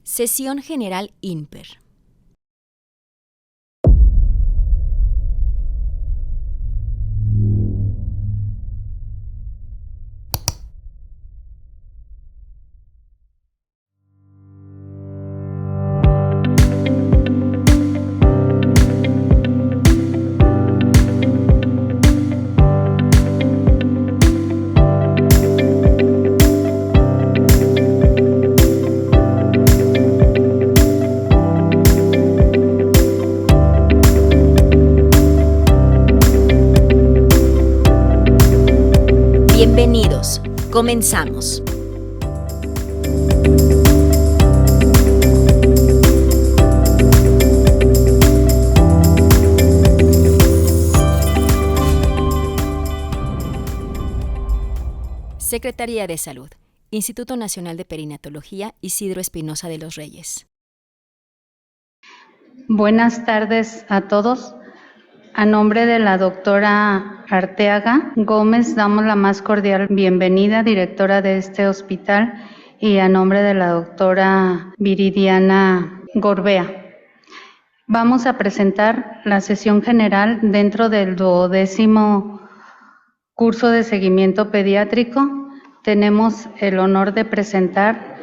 Sesión General INPER. Bienvenidos. Comenzamos. Secretaría de Salud, Instituto Nacional de Perinatología Isidro Espinosa de los Reyes. Buenas tardes a todos. A nombre de la doctora Arteaga Gómez, damos la más cordial bienvenida, directora de este hospital, y a nombre de la doctora Viridiana Gorbea. Vamos a presentar la sesión general dentro del 12º curso de seguimiento pediátrico. Tenemos el honor de presentar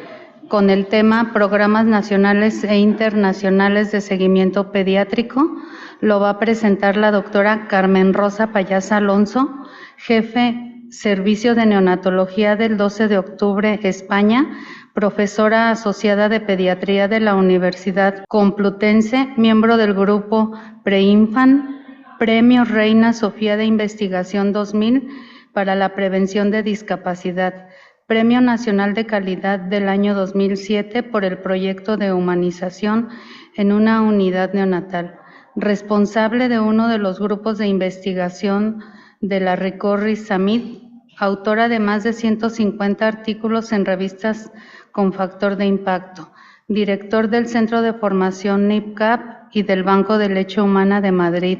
con el tema Programas Nacionales e Internacionales de Seguimiento Pediátrico. Lo va a presentar la doctora Carmen Rosa Payás Alonso, jefe Servicio de Neonatología del 12 de octubre, España, profesora asociada de Pediatría de la Universidad Complutense, miembro del grupo PREINFAN, Premio Reina Sofía de Investigación 2000 para la Prevención de Discapacidad, Premio Nacional de Calidad del año 2007 por el proyecto de humanización en una unidad neonatal, responsable de uno de los grupos de investigación de la RICORRI-SAMID, autora de más de 150 artículos en revistas con factor de impacto, director del Centro de Formación NIPCAP y del Banco de Leche Humana de Madrid.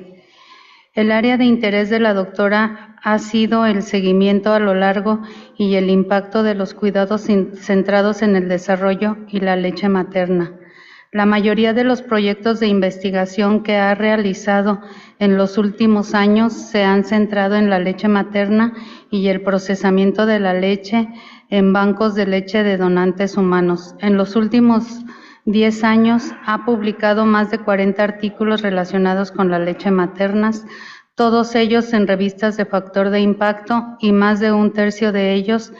El área de interés de la doctora ha sido el seguimiento a lo largo y el impacto de los cuidados centrados en el desarrollo y la leche materna. La mayoría de los proyectos de investigación que ha realizado en los últimos años se han centrado en la leche materna y el procesamiento de la leche en bancos de leche de donantes humanos. En los últimos 10 años ha publicado más de 40 artículos relacionados con la leche materna, todos ellos en revistas de factor de impacto y más de un tercio de ellos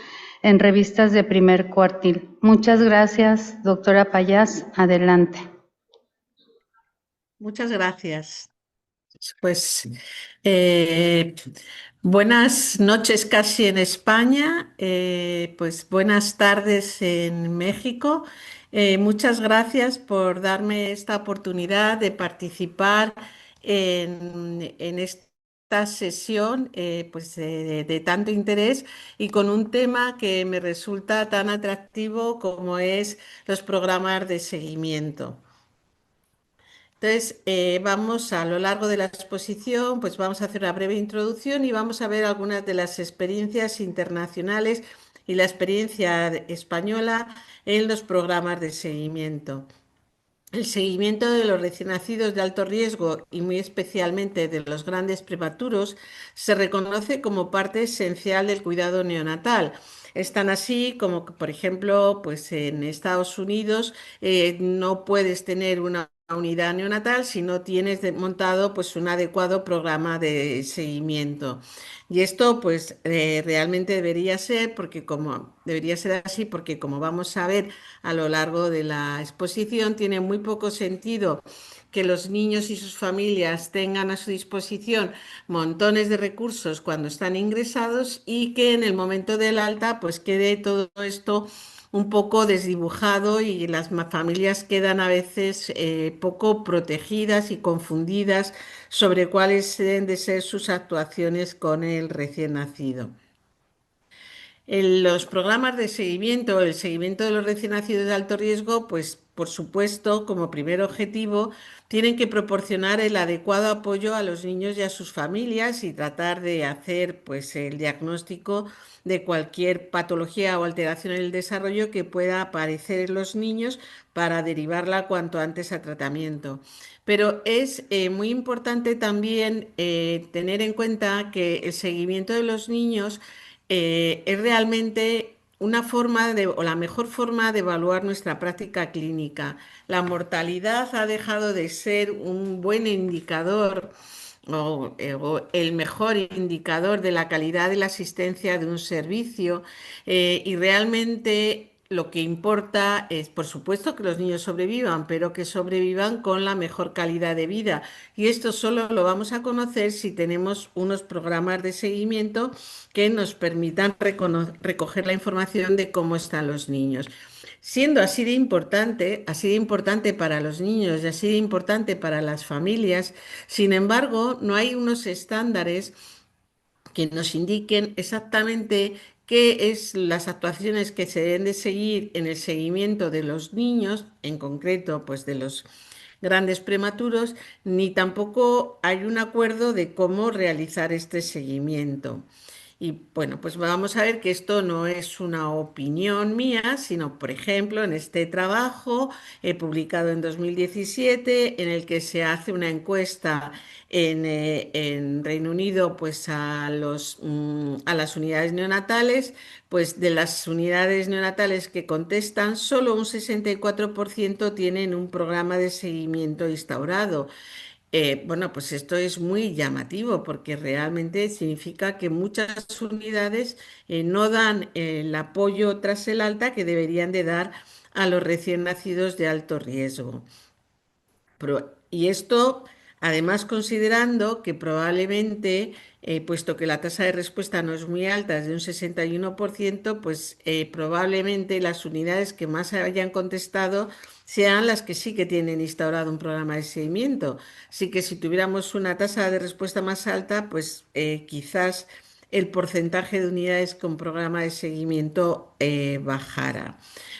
en revistas de primer cuartil. Muchas gracias, doctora Payás. Adelante. Muchas gracias. Pues buenas noches casi en España, pues buenas tardes en México. Muchas gracias por darme esta oportunidad de participar en esta sesión pues de tanto interés y con un tema que me resulta tan atractivo como es los programas de seguimiento. Entonces, vamos a lo largo de la exposición, pues vamos a hacer una breve introducción y vamos a ver algunas de las experiencias internacionales y la experiencia española en los programas de seguimiento. El seguimiento de los recién nacidos de alto riesgo y muy especialmente de los grandes prematuros se reconoce como parte esencial del cuidado neonatal. Es tan así como, por ejemplo, pues en Estados Unidos no puedes tener una unidad neonatal si no tienes montado pues un adecuado programa de seguimiento. Y esto pues realmente debería ser así porque como vamos a ver a lo largo de la exposición, tiene muy poco sentido que los niños y sus familias tengan a su disposición montones de recursos cuando están ingresados y que en el momento del alta pues quede todo esto un poco desdibujado y las familias quedan a veces poco protegidas y confundidas sobre cuáles deben de ser sus actuaciones con el recién nacido. Los programas de seguimiento, el seguimiento de los recién nacidos de alto riesgo, pues por supuesto, como primer objetivo, tienen que proporcionar el adecuado apoyo a los niños y a sus familias y tratar de hacer pues el diagnóstico de cualquier patología o alteración en el desarrollo que pueda aparecer en los niños para derivarla cuanto antes a tratamiento. Pero es muy importante también tener en cuenta que el seguimiento de los niños es realmente una forma de, o la mejor forma de evaluar nuestra práctica clínica. La mortalidad ha dejado de ser un buen indicador o el mejor indicador de la calidad de la asistencia de un servicio y realmente lo que importa es, por supuesto, que los niños sobrevivan, pero que sobrevivan con la mejor calidad de vida. Y esto solo lo vamos a conocer si tenemos unos programas de seguimiento que nos permitan recoger la información de cómo están los niños. Siendo así de importante para los niños y así de importante para las familias, sin embargo, no hay unos estándares que nos indiquen exactamente qué es las actuaciones que se deben de seguir en el seguimiento de los niños, en concreto, pues de los grandes prematuros, ni tampoco hay un acuerdo de cómo realizar este seguimiento. Y bueno, pues vamos a ver que esto no es una opinión mía, sino, por ejemplo, en este trabajo publicado en 2017, en el que se hace una encuesta en Reino Unido, pues a las unidades neonatales, pues de las unidades neonatales que contestan, solo un 64% tienen un programa de seguimiento instaurado. Bueno, pues esto es muy llamativo porque realmente significa que muchas unidades no dan el apoyo tras el alta que deberían de dar a los recién nacidos de alto riesgo. Y esto, además, considerando que probablemente, puesto que la tasa de respuesta no es muy alta, es de un 61%, pues probablemente las unidades que más hayan contestado sean las que sí que tienen instaurado un programa de seguimiento. Así que si tuviéramos una tasa de respuesta más alta, pues quizás el porcentaje de unidades con programa de seguimiento bajara.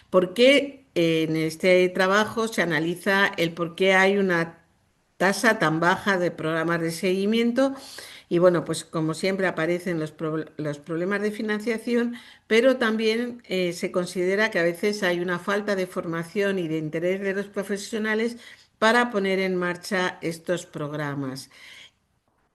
¿Por qué en este trabajo se analiza el por qué hay una tasa tan baja de programas de seguimiento? Y bueno, pues como siempre aparecen los problemas de financiación, pero también se considera que a veces hay una falta de formación y de interés de los profesionales para poner en marcha estos programas.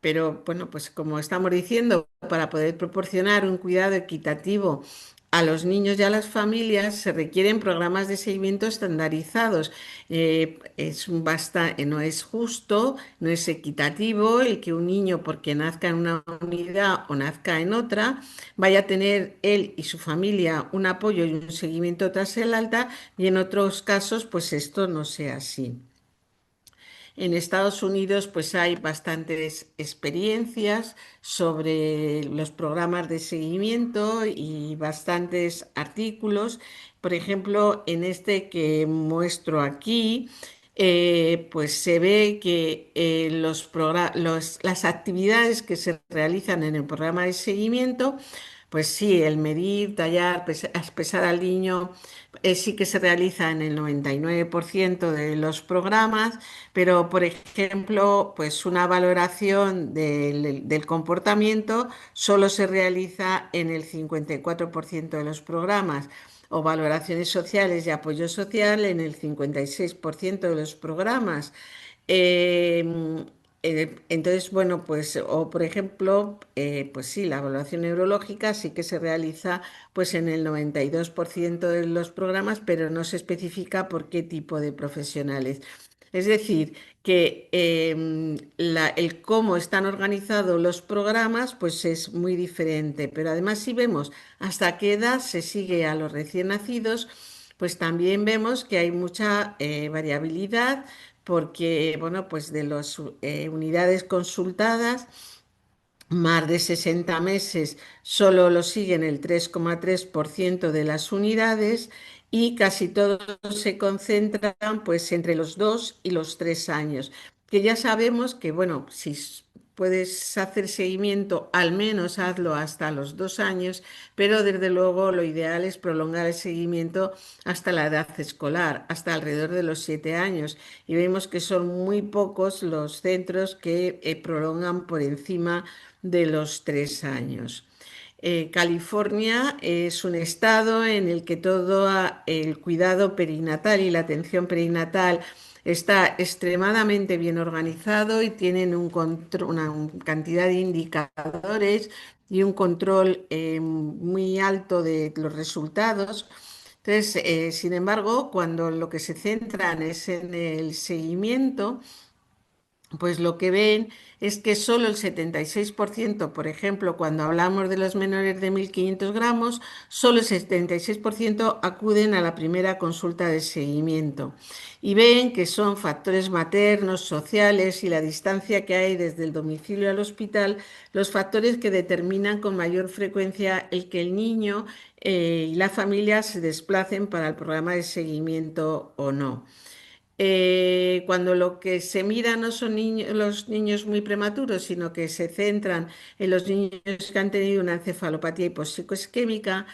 Pero bueno, pues como estamos diciendo, para poder proporcionar un cuidado equitativo a los niños y a las familias se requieren programas de seguimiento estandarizados. No es justo, no es equitativo el que un niño, porque nazca en una unidad o nazca en otra, vaya a tener él y su familia un apoyo y un seguimiento tras el alta y en otros casos, pues esto no sea así. En Estados Unidos, pues hay bastantes experiencias sobre los programas de seguimiento y bastantes artículos. Por ejemplo, en este que muestro aquí, pues se ve que las actividades que se realizan en el programa de seguimiento, pues sí, el medir, tallar, pesar al niño, sí que se realiza en el 99% de los programas, pero por ejemplo, pues una valoración del comportamiento solo se realiza en el 54% de los programas o valoraciones sociales y apoyo social en el 56% de los programas. Eh, entonces, bueno, pues, o por ejemplo, pues sí, la evaluación neurológica sí que se realiza pues en el 92% de los programas, pero no se especifica por qué tipo de profesionales. Es decir, que el cómo están organizados los programas pues es muy diferente, pero además si vemos hasta qué edad se sigue a los recién nacidos, pues también vemos que hay mucha variabilidad porque, bueno, pues de las unidades consultadas, más de 60 meses solo lo siguen el 3,3% de las unidades y casi todos se concentran pues entre los 2 y los 3 años, que ya sabemos que, bueno, si puedes hacer seguimiento, al menos hazlo hasta los 2 años, pero desde luego lo ideal es prolongar el seguimiento hasta la edad escolar, hasta alrededor de los 7 años. Y vemos que son muy pocos los centros que prolongan por encima de los 3 años. California es un estado en el que todo el cuidado perinatal y la atención perinatal está extremadamente bien organizado y tienen una cantidad de indicadores y un control muy alto de los resultados. Entonces, sin embargo, cuando lo que se centran es en el seguimiento, pues lo que ven es que solo el 76%, por ejemplo, cuando hablamos de los menores de 1.500 gramos, solo el 76% acuden a la primera consulta de seguimiento. Y ven que son factores maternos, sociales y la distancia que hay desde el domicilio al hospital los factores que determinan con mayor frecuencia el que el niño y la familia se desplacen para el programa de seguimiento o no. Cuando lo que se mira no son los niños muy prematuros, sino que se centran en los niños que han tenido una encefalopatía hipoxicoisquémica,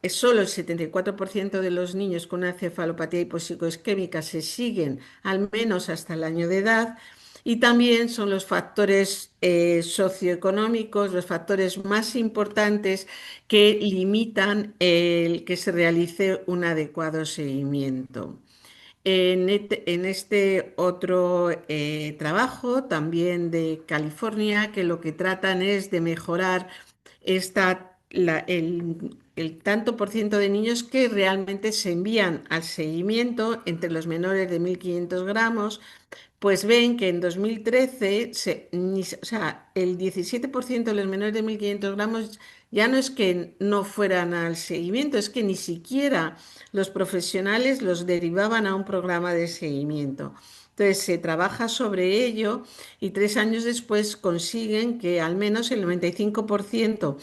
es solo el 74% de los niños con una encefalopatía hipoxicoisquémica se siguen al menos hasta el año de edad. Y también son los factores socioeconómicos, los factores más importantes que limitan el que se realice un adecuado seguimiento. En este otro trabajo, también de California, que lo que tratan es de mejorar el tanto por ciento de niños que realmente se envían al seguimiento entre los menores de 1.500 gramos, pues ven que en 2013, o sea, el 17% de los menores de 1.500 gramos ya no es que no fueran al seguimiento, es que ni siquiera los profesionales los derivaban a un programa de seguimiento. Entonces se trabaja sobre ello y 3 años después consiguen que al menos el 95%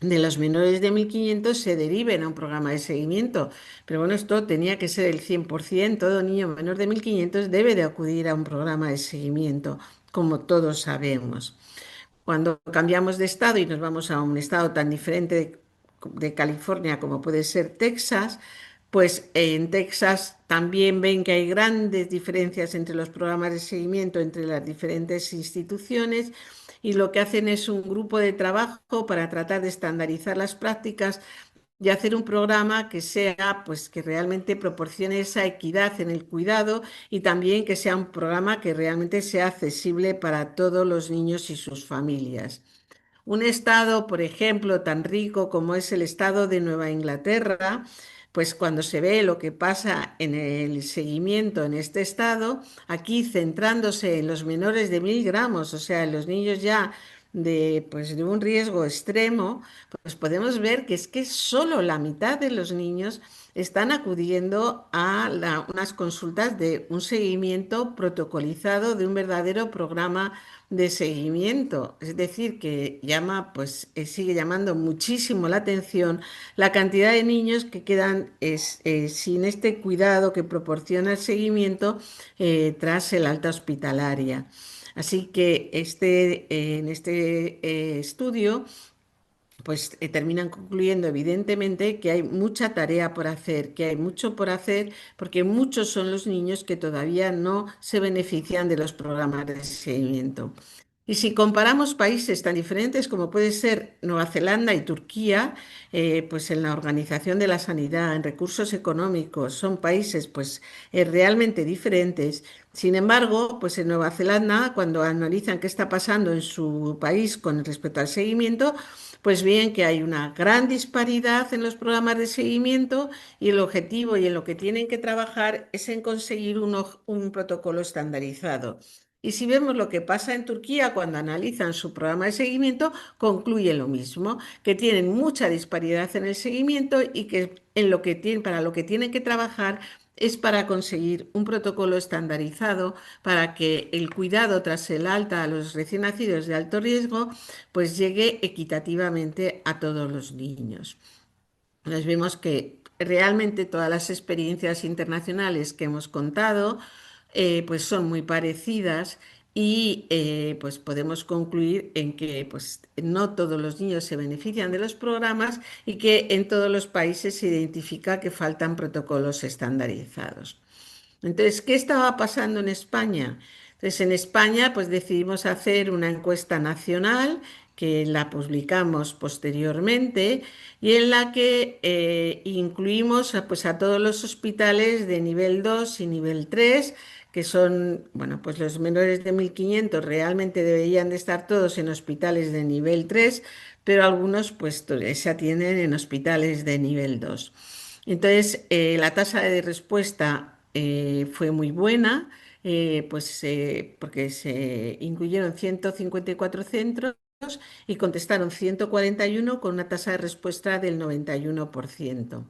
de los menores de 1.500 se deriven a un programa de seguimiento. Pero bueno, esto tenía que ser el 100%. Todo niño menor de 1.500 debe de acudir a un programa de seguimiento, como todos sabemos. Cuando cambiamos de estado y nos vamos a un estado tan diferente de California como puede ser Texas, pues en Texas también ven que hay grandes diferencias entre los programas de seguimiento entre las diferentes instituciones y lo que hacen es un grupo de trabajo para tratar de estandarizar las prácticas y hacer un programa que sea, pues, que realmente proporcione esa equidad en el cuidado y también que sea un programa que realmente sea accesible para todos los niños y sus familias. Un estado, por ejemplo, tan rico como es el estado de Nueva Inglaterra, pues cuando se ve lo que pasa en el seguimiento en este estado, aquí centrándose en los menores de 1.000 gramos, o sea, en los niños ya pues de un riesgo extremo, pues podemos ver que es que solo la mitad de los niños están acudiendo a unas consultas de un seguimiento protocolizado de un verdadero programa de seguimiento. Es decir, que sigue llamando muchísimo la atención la cantidad de niños que quedan sin este cuidado que proporciona el seguimiento tras el alta hospitalaria. Así que en este estudio pues terminan concluyendo evidentemente que hay mucha tarea por hacer, que hay mucho por hacer, porque muchos son los niños que todavía no se benefician de los programas de seguimiento. Y si comparamos países tan diferentes como puede ser Nueva Zelanda y Turquía, pues en la organización de la sanidad, en recursos económicos, son países pues realmente diferentes. Sin embargo, pues en Nueva Zelanda, cuando analizan qué está pasando en su país con respecto al seguimiento, pues bien que hay una gran disparidad en los programas de seguimiento y el objetivo y en lo que tienen que trabajar es en conseguir un protocolo estandarizado. Y si vemos lo que pasa en Turquía cuando analizan su programa de seguimiento, concluye lo mismo, que tienen mucha disparidad en el seguimiento y que para lo que tienen que trabajar es para conseguir un protocolo estandarizado para que el cuidado tras el alta a los recién nacidos de alto riesgo pues llegue equitativamente a todos los niños. Nos vemos que realmente todas las experiencias internacionales que hemos contado pues son muy parecidas y pues podemos concluir en que pues, no todos los niños se benefician de los programas y que en todos los países se identifica que faltan protocolos estandarizados. Entonces, ¿qué estaba pasando en España? Entonces, en España, pues decidimos hacer una encuesta nacional que la publicamos posteriormente y en la que incluimos pues, a todos los hospitales de nivel 2 y nivel 3, que son, bueno, pues los menores de 1.500 realmente deberían de estar todos en hospitales de nivel 3, pero algunos pues se atienden en hospitales de nivel 2. Entonces, la tasa de respuesta fue muy buena, porque se incluyeron 154 centros y contestaron 141 con una tasa de respuesta del 91%.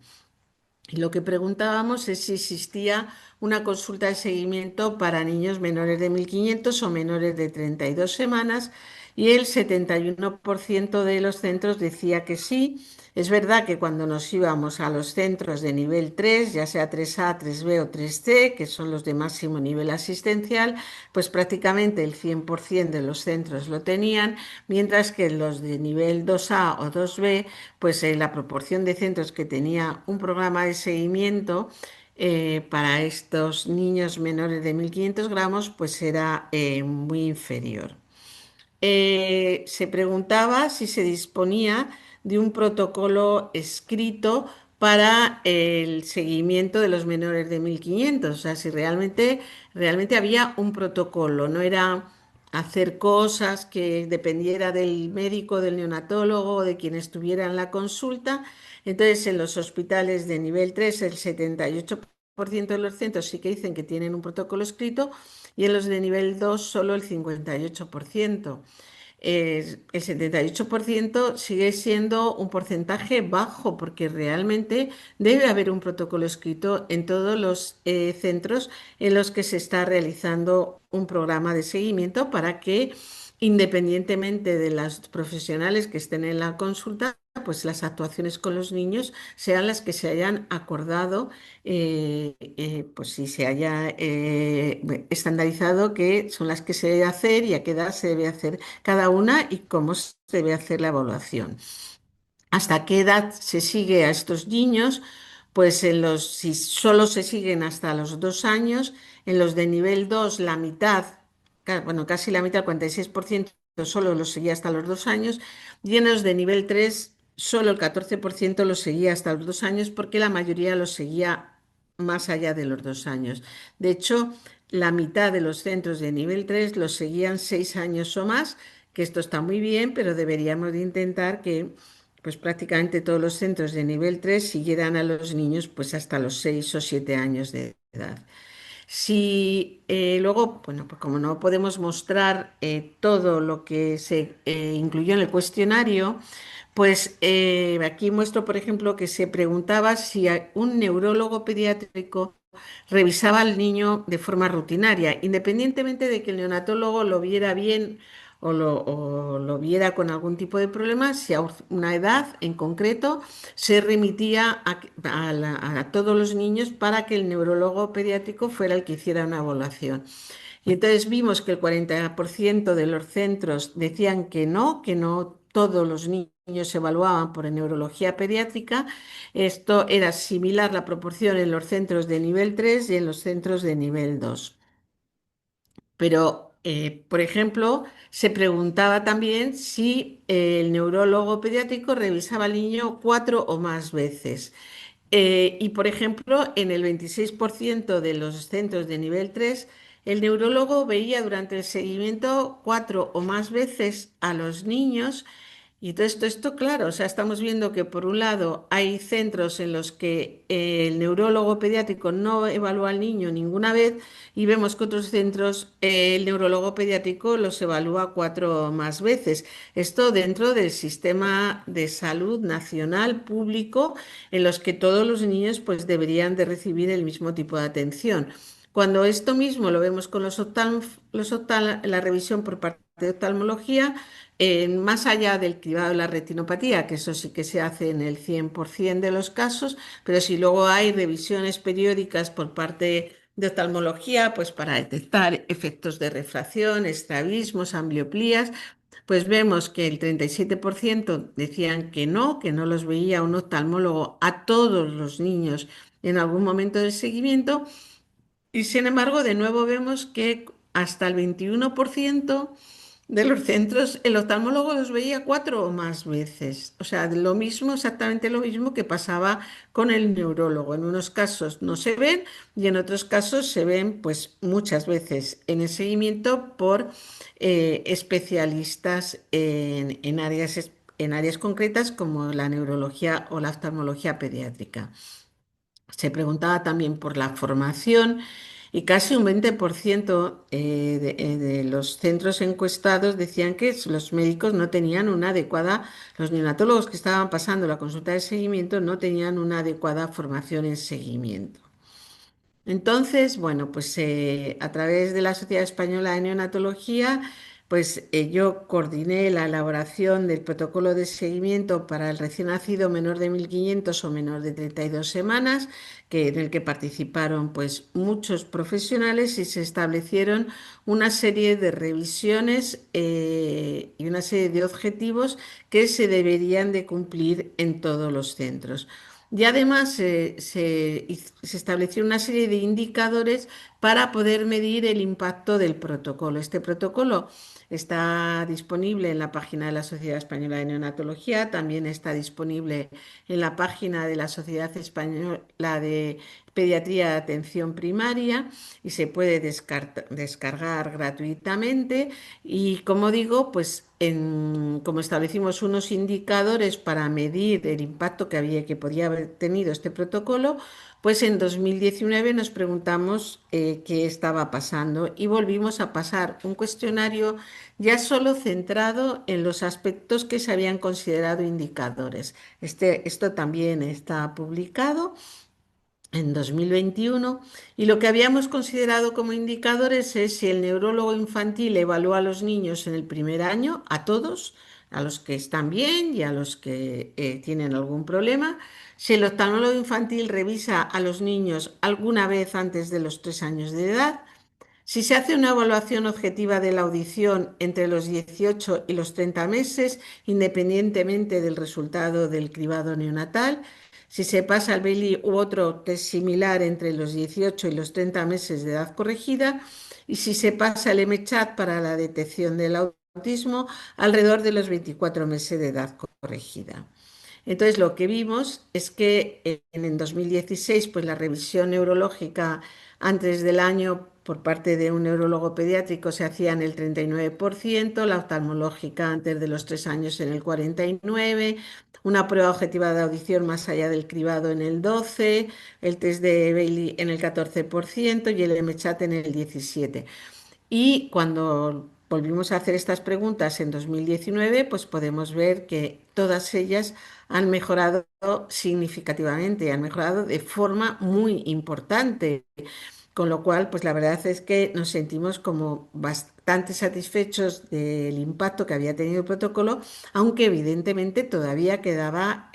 Y lo que preguntábamos es si existía una consulta de seguimiento para niños menores de 1.500 o menores de 32 semanas y el 71% de los centros decía que sí. Es verdad que cuando nos íbamos a los centros de nivel 3, ya sea 3A, 3B o 3C, que son los de máximo nivel asistencial, pues prácticamente el 100% de los centros lo tenían, mientras que los de nivel 2A o 2B, pues la proporción de centros que tenía un programa de seguimiento para estos niños menores de 1.500 gramos, pues era muy inferior. Se preguntaba si se disponía de un protocolo escrito para el seguimiento de los menores de 1.500, o sea, si realmente había un protocolo, no era hacer cosas que dependiera del médico, del neonatólogo o de quien estuviera en la consulta. Entonces, en los hospitales de nivel 3 el 78% de los centros sí que dicen que tienen un protocolo escrito y en los de nivel 2 solo el 58%. El 78% sigue siendo un porcentaje bajo porque realmente debe haber un protocolo escrito en todos los centros en los que se está realizando un programa de seguimiento para que, independientemente de las profesionales que estén en la consulta, pues las actuaciones con los niños sean las que se hayan acordado, pues si se haya estandarizado que son las que se debe hacer y a qué edad se debe hacer cada una y cómo se debe hacer la evaluación. ¿Hasta qué edad se sigue a estos niños? Pues si solo se siguen hasta los 2 años, en los de nivel 2 la mitad, bueno, casi la mitad, el 46% solo los seguía hasta los 2 años, y en los de nivel 3 solo el 14% los seguía hasta los 2 años porque la mayoría los seguía más allá de los 2 años. De hecho, la mitad de los centros de nivel 3 los seguían 6 años o más, que esto está muy bien, pero deberíamos de intentar que pues prácticamente todos los centros de nivel 3 siguieran a los niños pues hasta los 6 o 7 años de edad. Si luego, bueno, pues como no podemos mostrar todo lo que se incluyó en el cuestionario, pues aquí muestro, por ejemplo, que se preguntaba si un neurólogo pediátrico revisaba al niño de forma rutinaria, independientemente de que el neonatólogo lo viera bien o lo viera con algún tipo de problema, si a una edad en concreto se remitía a todos los niños para que el neurólogo pediátrico fuera el que hiciera una evaluación. Y entonces vimos que el 40% de los centros decían que no todos los niños se evaluaban por neurología pediátrica. Esto era similar la proporción en los centros de nivel 3 y en los centros de nivel 2. Pero, por ejemplo, se preguntaba también si el neurólogo pediátrico revisaba al niño 4 o más veces. Y, por ejemplo, en el 26% de los centros de nivel 3, el neurólogo veía durante el seguimiento 4 o más veces a los niños. Y entonces esto, claro, o sea, estamos viendo que por un lado hay centros en los que el neurólogo pediátrico no evalúa al niño ninguna vez y vemos que otros centros el neurólogo pediátrico los evalúa 4 o más veces. Esto dentro del sistema de salud nacional público en los que todos los niños pues deberían de recibir el mismo tipo de atención. Cuando esto mismo lo vemos con la revisión por parte de oftalmología, más allá del cribado de la retinopatía, que eso sí que se hace en el 100% de los casos, pero si luego hay revisiones periódicas por parte de oftalmología, pues para detectar efectos de refracción, estrabismos, amblioplías, pues vemos que el 37% decían que no los veía un oftalmólogo a todos los niños en algún momento del seguimiento, y sin embargo, de nuevo vemos que hasta el 21% de los centros el oftalmólogo los veía 4 o más veces. O sea, lo mismo, exactamente lo mismo que pasaba con el neurólogo. En unos casos no se ven y en otros casos se ven pues muchas veces en el seguimiento por especialistas en áreas concretas como la neurología o la oftalmología pediátrica. Se preguntaba también por la formación y casi un 20% de los centros encuestados decían que los médicos no tenían una adecuada, los neonatólogos que estaban pasando la consulta de seguimiento no tenían una adecuada formación en seguimiento. Entonces, bueno, pues a través de la Sociedad Española de Neonatología, pues yo coordiné la elaboración del protocolo de seguimiento para el recién nacido menor de 1.500 o menor de 32 semanas, en el que participaron pues muchos profesionales y se establecieron una serie de revisiones y una serie de objetivos que se deberían de cumplir en todos los centros. Y además se estableció una serie de indicadores para poder medir el impacto del protocolo. Este protocolo está disponible en la página de la Sociedad Española de Neonatología, también está disponible en la página de la Sociedad Española de Pediatría de Atención Primaria y se puede descargar gratuitamente. Y como digo, pues como establecimos unos indicadores para medir el impacto que podía haber tenido este protocolo, pues en 2019 nos preguntamos qué estaba pasando y volvimos a pasar un cuestionario ya solo centrado en los aspectos que se habían considerado indicadores. Esto también está publicado en 2021 y lo que habíamos considerado como indicadores es si el neurólogo infantil evalúa a los niños en el primer año, a todos, a los que están bien y a los que tienen algún problema, si el oftalmólogo infantil revisa a los niños alguna vez antes de los 3 años de edad, si se hace una evaluación objetiva de la audición entre los 18 y los 30 meses, independientemente del resultado del cribado neonatal, si se pasa al Bailey u otro test similar entre los 18 y los 30 meses de edad corregida, y si se pasa el MCHAT para la detección del autismo alrededor de los 24 meses de edad corregida. Entonces, lo que vimos es que en 2016, pues la revisión neurológica antes del año por parte de un neurólogo pediátrico se hacía en el 39%, la oftalmológica antes de los 3 años en el 49%, una prueba objetiva de audición más allá del cribado en el 12%, el test de Bailey en el 14% y el MCHAT en el 17%. Y cuando volvimos a hacer estas preguntas en 2019, pues podemos ver que todas ellas han mejorado significativamente, han mejorado de forma muy importante. Con lo cual, pues la verdad es que nos sentimos como bastante satisfechos del impacto que había tenido el protocolo, aunque evidentemente todavía quedaba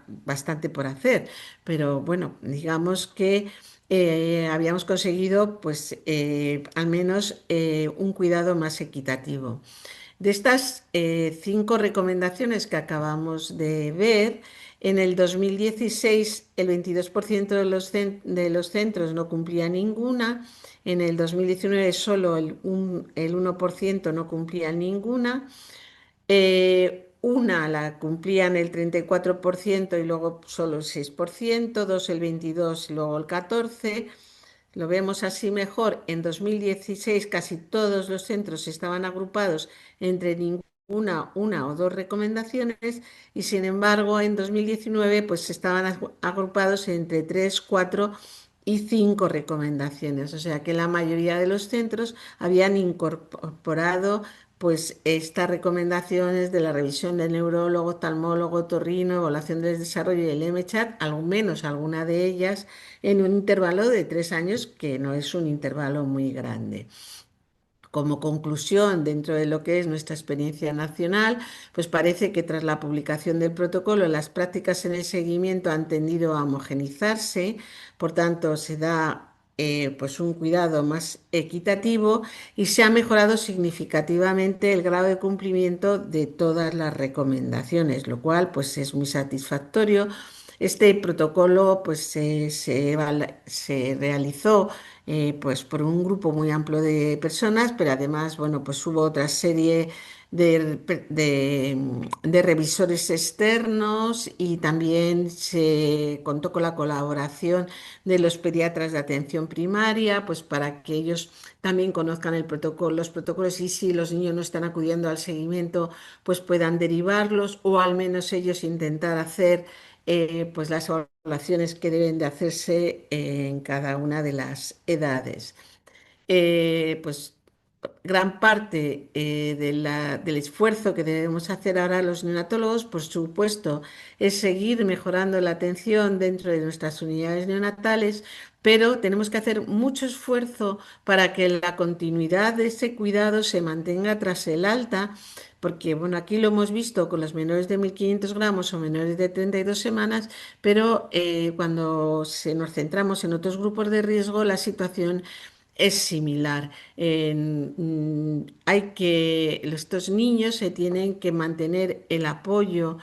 bastante por hacer. Pero bueno, digamos que habíamos conseguido pues al menos un cuidado más equitativo. De estas 5 recomendaciones que acabamos de ver, en el 2016 el 22% de los centros no cumplía ninguna, en el 2019 solo el 1% no cumplía ninguna, una la cumplían el 34% y luego solo el 6%, dos el 22% y luego el 14%. Lo vemos así mejor. En 2016 casi todos los centros estaban agrupados entre una o dos recomendaciones y sin embargo en 2019 pues estaban agrupados entre 3, 4 y 5 recomendaciones. O sea que la mayoría de los centros habían incorporado pues estas recomendaciones de la revisión del neurólogo, oftalmólogo, otorrino, evaluación del desarrollo y el MCHAT, al menos alguna de ellas en un intervalo de 3 años, que no es un intervalo muy grande. Como conclusión, dentro de lo que es nuestra experiencia nacional, pues parece que tras la publicación del protocolo, las prácticas en el seguimiento han tendido a homogenizarse, por tanto, se da pues un cuidado más equitativo y se ha mejorado significativamente el grado de cumplimiento de todas las recomendaciones, lo cual pues es muy satisfactorio. Este protocolo pues se realizó pues por un grupo muy amplio de personas, pero además, bueno, pues hubo otra serie de revisores externos y también se contó con la colaboración de los pediatras de atención primaria, pues para que ellos también conozcan el protocolo, los protocolos y si los niños no están acudiendo al seguimiento, pues puedan derivarlos o al menos ellos intentar hacer pues las evaluaciones que deben de hacerse en cada una de las edades. Pues gran parte del esfuerzo que debemos hacer ahora los neonatólogos, por supuesto, es seguir mejorando la atención dentro de nuestras unidades neonatales, pero tenemos que hacer mucho esfuerzo para que la continuidad de ese cuidado se mantenga tras el alta, porque bueno, aquí lo hemos visto con los menores de 1.500 gramos o menores de 32 semanas, pero cuando nos centramos en otros grupos de riesgo, la situación es similar. Estos niños se tienen que mantener el apoyo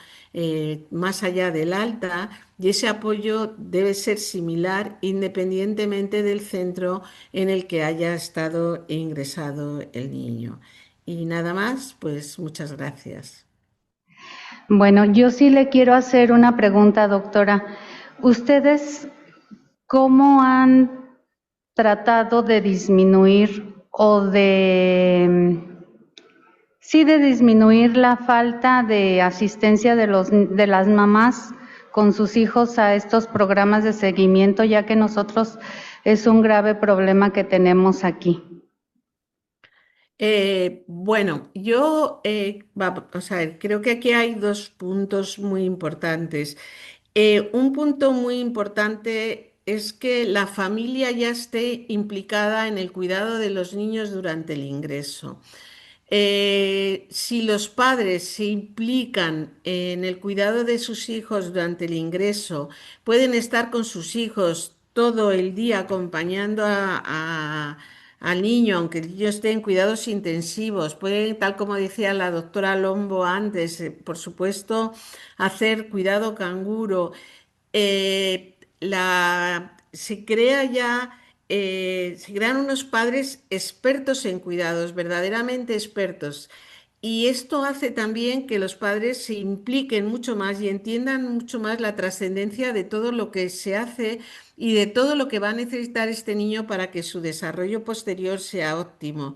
más allá del alta y ese apoyo debe ser similar independientemente del centro en el que haya estado ingresado el niño. Y nada más, pues muchas gracias. Bueno, yo sí le quiero hacer una pregunta, doctora. ¿Ustedes cómo han tratado de disminuir o sí, de disminuir la falta de asistencia de las mamás con sus hijos a estos programas de seguimiento, ya que nosotros es un grave problema que tenemos aquí? Bueno, vamos a ver, creo que aquí hay dos puntos muy importantes. Un punto muy importante es que la familia ya esté implicada en el cuidado de los niños durante el ingreso. Si los padres se implican en el cuidado de sus hijos durante el ingreso, pueden estar con sus hijos todo el día acompañando al niño, aunque el niño esté en cuidados intensivos, pueden, tal como decía la doctora Lombo antes, por supuesto, hacer cuidado canguro. Se crean unos padres expertos en cuidados, verdaderamente expertos. Y esto hace también que los padres se impliquen mucho más y entiendan mucho más la trascendencia de todo lo que se hace y de todo lo que va a necesitar este niño para que su desarrollo posterior sea óptimo.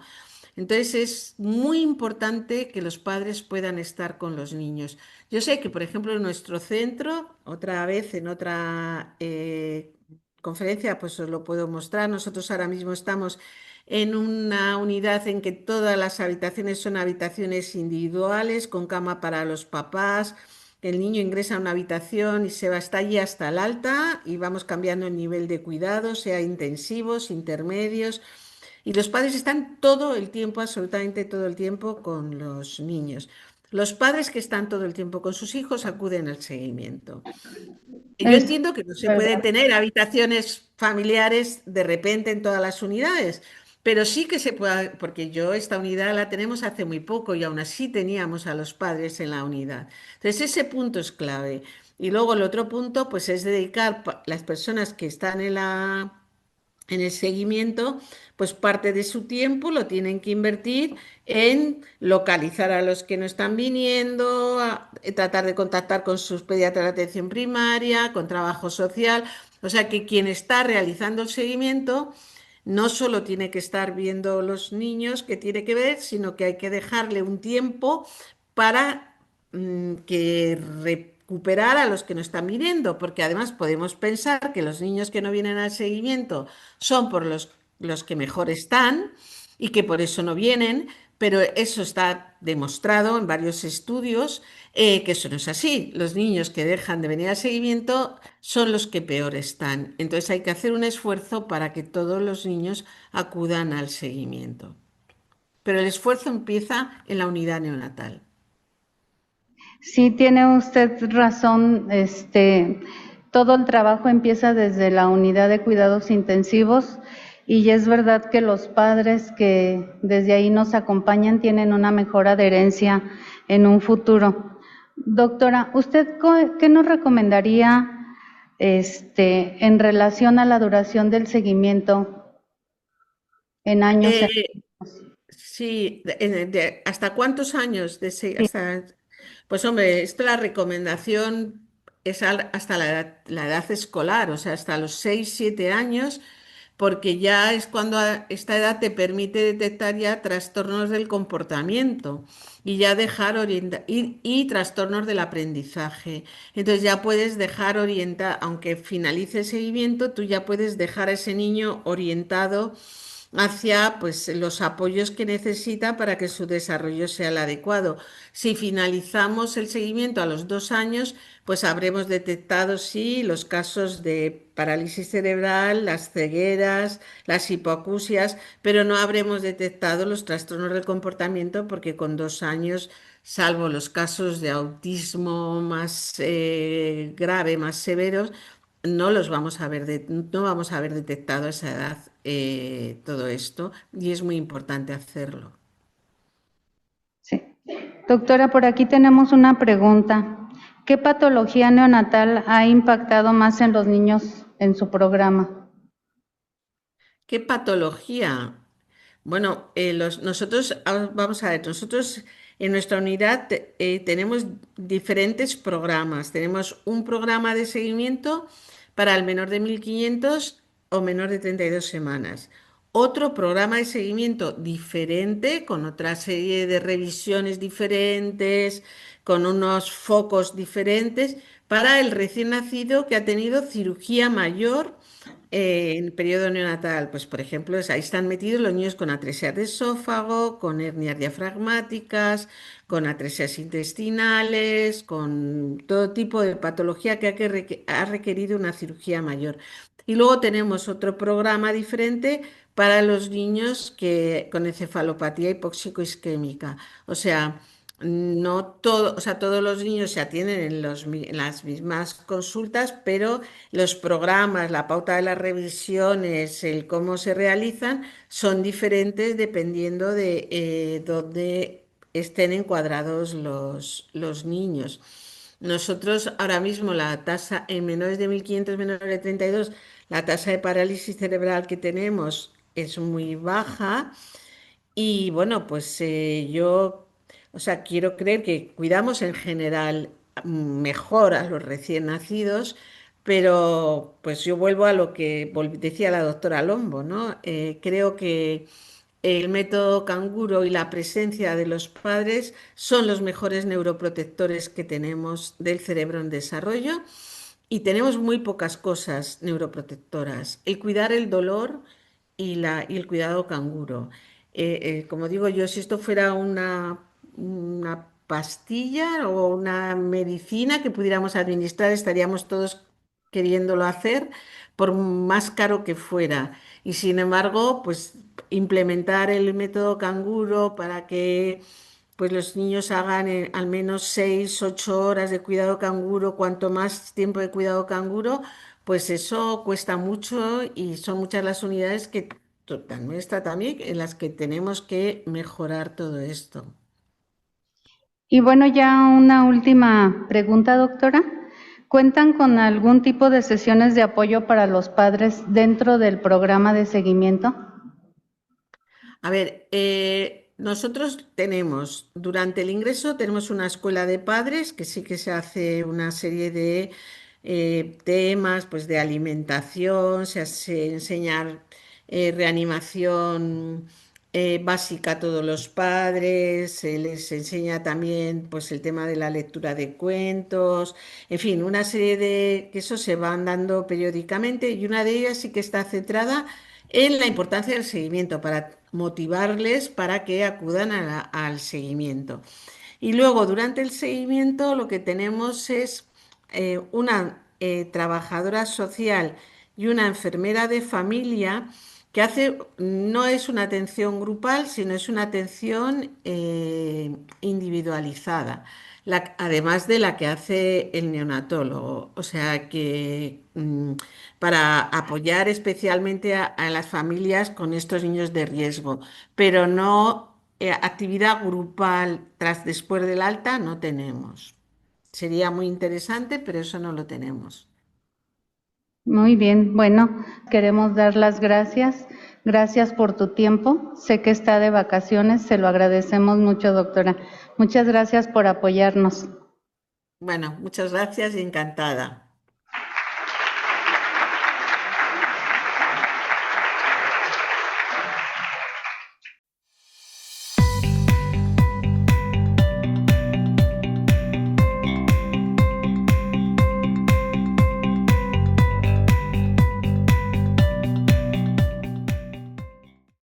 Entonces es muy importante que los padres puedan estar con los niños. Yo sé que, por ejemplo, en nuestro centro, otra vez en otra conferencia, pues os lo puedo mostrar. Nosotros ahora mismo estamos en una unidad en que todas las habitaciones son habitaciones individuales, con cama para los papás. El niño ingresa a una habitación y se va hasta allí hasta el alta y vamos cambiando el nivel de cuidado, sea intensivos, intermedios. Y los padres están todo el tiempo, absolutamente todo el tiempo con los niños. Los padres que están todo el tiempo con sus hijos acuden al seguimiento. Y yo Es entiendo que no se puede verdad. tener habitaciones familiares de repente en todas las unidades, pero sí que se puede, porque yo esta unidad la tenemos hace muy poco y aún así teníamos a los padres en la unidad. Entonces ese punto es clave. Y luego el otro punto, pues es dedicar las personas que están en el seguimiento, pues parte de su tiempo lo tienen que invertir en localizar a los que no están viniendo, tratar de contactar con sus pediatras de atención primaria, con trabajo social. O sea que quien está realizando el seguimiento no solo tiene que estar viendo los niños que tiene que ver, sino que hay que dejarle un tiempo para que recuperar a los que no están viniendo, porque además podemos pensar que los niños que no vienen al seguimiento son por los que mejor están y que por eso no vienen, pero eso está demostrado en varios estudios que eso no es así. Los niños que dejan de venir al seguimiento son los que peor están. Entonces hay que hacer un esfuerzo para que todos los niños acudan al seguimiento. Pero el esfuerzo empieza en la unidad neonatal. Sí, tiene usted razón. todo el trabajo empieza desde la unidad de cuidados intensivos y es verdad que los padres que desde ahí nos acompañan tienen una mejor adherencia en un futuro. Doctora, ¿usted qué nos recomendaría en relación a la duración del seguimiento en años? Eh, sí, ¿hasta cuántos años? Pues hombre, esto la recomendación es hasta la edad escolar, o sea, hasta los 6 7 años, porque ya es cuando a esta edad te permite detectar ya trastornos del comportamiento y ya dejar y trastornos del aprendizaje. Entonces ya puedes dejar orientar, aunque finalice el seguimiento, tú ya puedes dejar a ese niño orientado hacia pues los apoyos que necesita para que su desarrollo sea el adecuado. Si finalizamos el seguimiento a los 2 años, pues habremos detectado sí los casos de parálisis cerebral, las cegueras, las hipoacusias, pero no habremos detectado los trastornos del comportamiento porque con 2 años, salvo los casos de autismo más grave, más severos, no vamos a haber detectado a esa edad todo esto y es muy importante hacerlo. Sí. Doctora, por aquí tenemos una pregunta. ¿Qué patología neonatal ha impactado más en los niños en su programa? ¿Qué patología? Bueno, nosotros, vamos a ver, nosotros en nuestra unidad tenemos diferentes programas. Tenemos un programa de seguimiento para el menor de 1.500 o menor de 32 semanas. Otro programa de seguimiento diferente, con otra serie de revisiones diferentes, con unos focos diferentes, para el recién nacido que ha tenido cirugía mayor en el periodo neonatal, pues por ejemplo, ahí están metidos los niños con atresia de esófago, con hernias diafragmáticas, con atresias intestinales, con todo tipo de patología ha requerido una cirugía mayor. Y luego tenemos otro programa diferente para los niños con encefalopatía hipóxico-isquémica. O sea, no todo, o sea, todos los niños se atienden en las mismas consultas, pero los programas, la pauta de las revisiones, el cómo se realizan, son diferentes dependiendo de dónde estén encuadrados los niños. Nosotros ahora mismo la tasa en menores de 1.500 menores de 32, la tasa de parálisis cerebral que tenemos es muy baja y bueno, pues yo, o sea, quiero creer que cuidamos en general mejor a los recién nacidos, pero pues yo vuelvo a lo que decía la doctora Lombo, ¿no? Creo que el método canguro y la presencia de los padres son los mejores neuroprotectores que tenemos del cerebro en desarrollo y tenemos muy pocas cosas neuroprotectoras. El cuidar el dolor y el cuidado canguro. Como digo yo, si esto fuera una pastilla o una medicina que pudiéramos administrar, estaríamos todos queriéndolo hacer por más caro que fuera. Y sin embargo, pues implementar el método canguro para que pues los niños hagan al menos 6, 8 horas de cuidado canguro, cuanto más tiempo de cuidado canguro, pues eso cuesta mucho y son muchas las unidades que nuestra también en las que tenemos que mejorar todo esto. Y bueno, ya una última pregunta, doctora. ¿Cuentan con algún tipo de sesiones de apoyo para los padres dentro del programa de seguimiento? A ver, nosotros tenemos, durante el ingreso tenemos una escuela de padres que sí que se hace una serie de temas, pues de alimentación, se hace enseñar reanimación básica a todos los padres, se les enseña también pues el tema de la lectura de cuentos, en fin, una serie de que eso se van dando periódicamente y una de ellas sí que está centrada en la importancia del seguimiento para motivarles para que acudan al seguimiento. Y luego, durante el seguimiento, lo que tenemos es una trabajadora social y una enfermera de familia que no es una atención grupal, sino es una atención individualizada. además de la que hace el neonatólogo. O sea que para apoyar especialmente a las familias con estos niños de riesgo, pero no actividad grupal después del alta no tenemos. Sería muy interesante, pero eso no lo tenemos. Muy bien, bueno, queremos dar las gracias. Gracias por tu tiempo. Sé que está de vacaciones, se lo agradecemos mucho, doctora. Muchas gracias por apoyarnos. Bueno, muchas gracias y encantada.